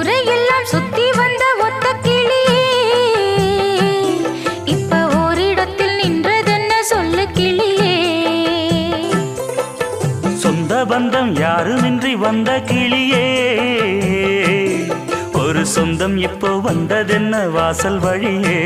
ஊரையெல்லாம் சுத்தி வந்த ஒத்த கிளியே இப்ப ஓரிடத்தில் நின்றதென்ன சொல்லு கிளியே. சொந்த பந்தம் யாருமின்றி வந்த கிளியே ஒரு சொந்தம் இப்போ வந்ததென்ன வாசல் வழியே.